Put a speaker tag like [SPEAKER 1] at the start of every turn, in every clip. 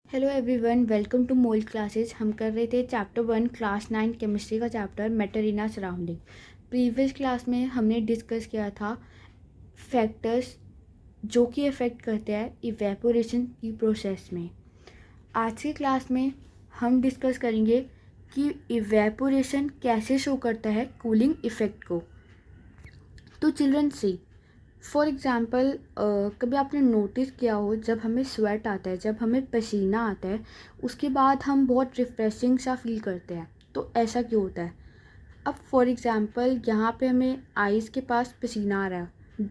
[SPEAKER 1] Hello everyone, welcome to mole classes. हम कर रहे थे चैप्टर 1 क्लास 9 केमिस्ट्री का chapter matter in our surrounding. Previous class में हमने डिस्कस किया था फैक्टर्स जो कि अफेक्ट करते हैं इवेपोरेशन की प्रोसेस में। आज की क्लास में हम डिस्कस करेंगे कि इवेपोरेशन कैसे शो करता है कूलिंग इफेक्ट को। तो चिल्ड्रन सी, फॉर एग्ज़ाम्पल कभी आपने नोटिस किया हो, जब हमें स्वेट आता है, जब हमें पसीना आता है, उसके बाद हम बहुत रिफ़्रेशिंग सा फील करते हैं। तो ऐसा क्यों होता है? अब फॉर एग्ज़ाम्पल यहाँ पे हमें आइज़ के पास पसीना आ रहा है,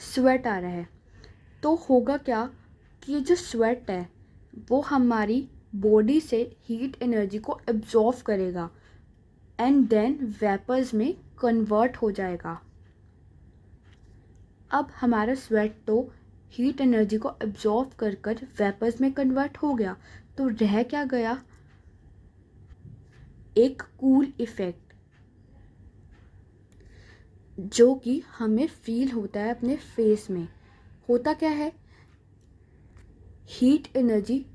[SPEAKER 1] स्वेट आ रहा है, तो होगा क्या कि जो स्वेट है वो हमारी बॉडी से हीट एनर्जी को एब्जॉर्व करेगा एंड देन वेपर्स में कन्वर्ट हो जाएगा। अब हमारा स्वेट तो हीट एनर्जी को एब्जॉर्व कर कर वेपर्स में कन्वर्ट हो गया, तो रह क्या गया? एक कूल इफेक्ट जो कि हमें फील होता है अपने फेस में। होता क्या है? हीट एनर्जी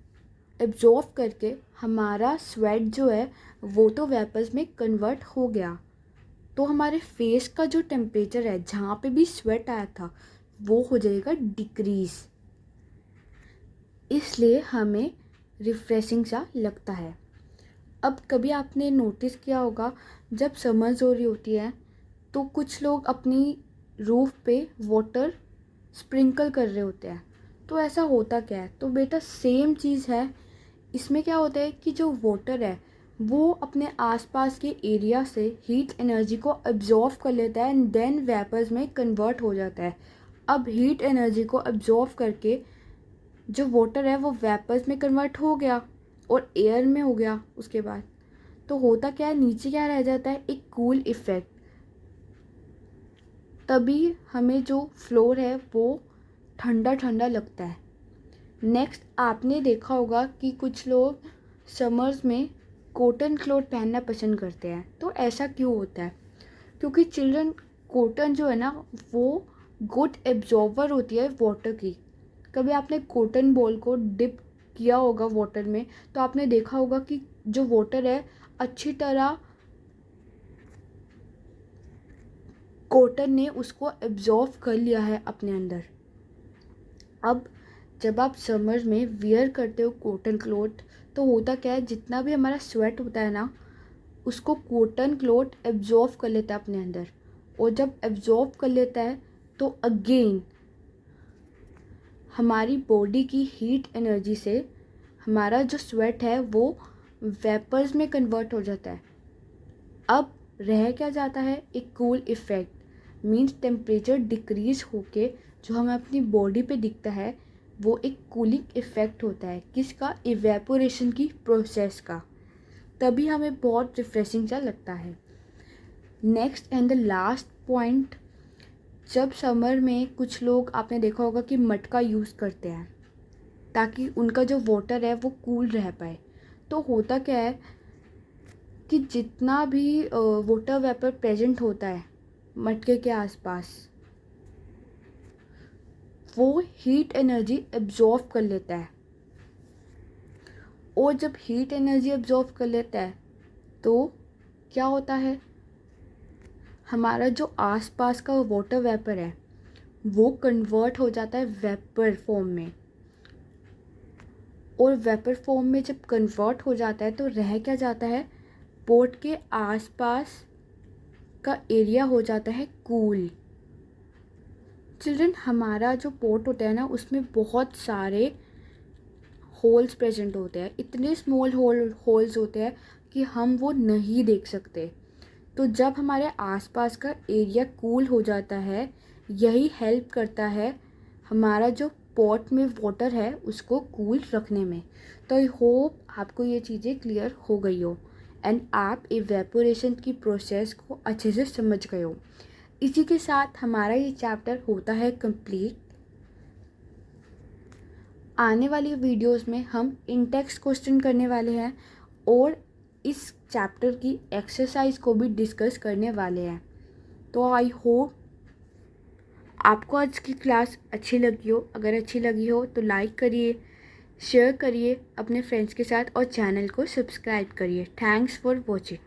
[SPEAKER 1] एब्जॉर्व करके हमारा स्वेट जो है वो तो वेपर्स में कन्वर्ट हो गया, तो हमारे फेस का जो टेम्परेचर है जहाँ पे भी स्वेट आया था वो हो जाएगा डिक्रीज़। इसलिए हमें रिफ़्रेशिंग सा लगता है। अब कभी आपने नोटिस किया होगा, जब समर्स हो रही होती है तो कुछ लोग अपनी रूफ पे वाटर स्प्रिंकल कर रहे होते हैं। तो ऐसा होता क्या है? तो बेटा सेम चीज़ है। इसमें क्या होता है कि जो वाटर है वो अपने आसपास के एरिया से हीट एनर्जी को एब्जॉर्व कर लेता है एंड देन वेपर्स में कन्वर्ट हो जाता है। अब हीट एनर्जी को एब्जॉर्व करके जो वाटर है वो वेपर्स में कन्वर्ट हो गया और एयर में हो गया। उसके बाद तो होता क्या है, नीचे क्या रह जाता है? एक कूल इफेक्ट। तभी हमें जो फ्लोर है वो ठंडा ठंडा लगता है। नेक्स्ट, आपने देखा होगा कि कुछ लोग समर्स में कॉटन क्लॉथ पहनना पसंद करते हैं। तो ऐसा क्यों होता है? क्योंकि चिल्ड्रन, कॉटन जो है ना वो गुड एब्जॉर्बर होती है वाटर की। कभी आपने कॉटन बॉल को डिप किया होगा वाटर में, तो आपने देखा होगा कि जो वाटर है अच्छी तरह कॉटन ने उसको एब्जॉर्व कर लिया है अपने अंदर। अब जब आप समर में वियर करते हो कॉटन क्लॉथ, तो होता क्या है, जितना भी हमारा स्वेट होता है ना उसको कॉटन क्लॉथ एब्जॉर्व कर लेता है अपने अंदर। और जब एब्जॉर्व कर लेता है तो अगेन हमारी बॉडी की हीट एनर्जी से हमारा जो स्वेट है वो वेपर्स में कन्वर्ट हो जाता है। अब रह क्या जाता है? एक cool effect. Means temperature decrease होके जो हमें अपनी बॉडी पे दिखता है वो एक कूलिंग इफेक्ट होता है। किसका? इवेपोरेशन की प्रोसेस का। तभी हमें बहुत रिफ्रेशिंग सा लगता है। Next and the last point, जब समर में कुछ लोग, आपने देखा होगा कि मटका यूज़ करते हैं ताकि उनका जो वाटर है वो कूल रह पाए। तो होता क्या है कि जितना भी वाटर वेपर प्रेजेंट होता है मटके के आसपास वो हीट एनर्जी एब्जॉर्व कर लेता है। और जब हीट एनर्जी एब्जॉर्व कर लेता है तो क्या होता है? हमारा जो आसपास का वाटर वेपर है वो कन्वर्ट हो जाता है वेपर फॉर्म में। और वेपर फॉर्म में जब कन्वर्ट हो जाता है तो रह क्या जाता है? पोर्ट के आसपास का एरिया हो जाता है कूल। चिल्ड्रन, हमारा जो पोर्ट होता है ना उसमें बहुत सारे होल्स प्रेजेंट होते हैं। इतने स्मॉल होल्स होते हैं कि हम वो नहीं देख सकते। तो जब हमारे आसपास का एरिया कूल हो जाता है, यही हेल्प करता है हमारा जो पॉट में वाटर है उसको कूल रखने में। तो आई होप आपको ये चीज़ें क्लियर हो गई हो एंड आप इवेपोरेशन की प्रोसेस को अच्छे से समझ गए हो। इसी के साथ हमारा ये चैप्टर होता है कंप्लीट। आने वाली वीडियोस में हम इन-टेक्स्ट क्वेश्चन करने वाले हैं और इस चैप्टर की एक्सरसाइज को भी डिस्कस करने वाले हैं। तो आई होप आपको आज की क्लास अच्छी लगी हो। अगर अच्छी लगी हो तो लाइक करिए, शेयर करिए अपने फ्रेंड्स के साथ और चैनल को सब्सक्राइब करिए। Thanks for watching.